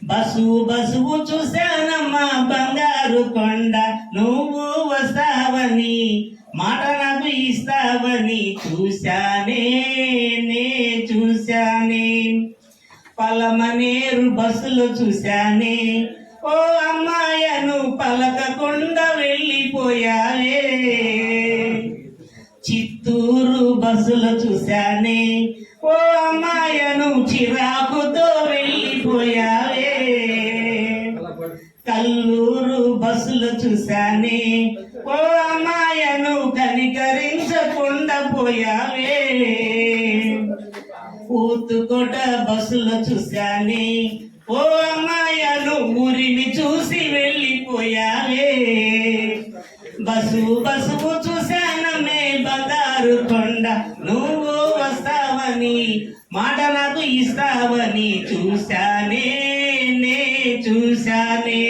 బసువు చూశానమ్మా బంగారు కొండ, నువ్వు వస్తావని మాట నాకు ఇస్తావని చూశానే చూశానే. పలమనేరు బస్సులో చూశానే, ఓ అమ్మాయను పలకకుండా వెళ్ళిపోయావే. చిత్తూరు బస్సులో చూశానే, ఓ అమ్మాయను చిరాకుతో వెళ్ళిపోయావే. కల్లూరు బస్సులో చూశానే, ఓ అమ్మాయను కనికరించకుండా పోయావే. ఊతుకోట బస్సులో చూశానే, ఓ అమ్మాయను ఊరిని చూసి వెళ్ళిపోయావే. బసువు చూశానమ్మే బంగారు కొండ, నువ్వు వస్తావని మాట నాకు ఇస్తావని చూశానే చూశానే.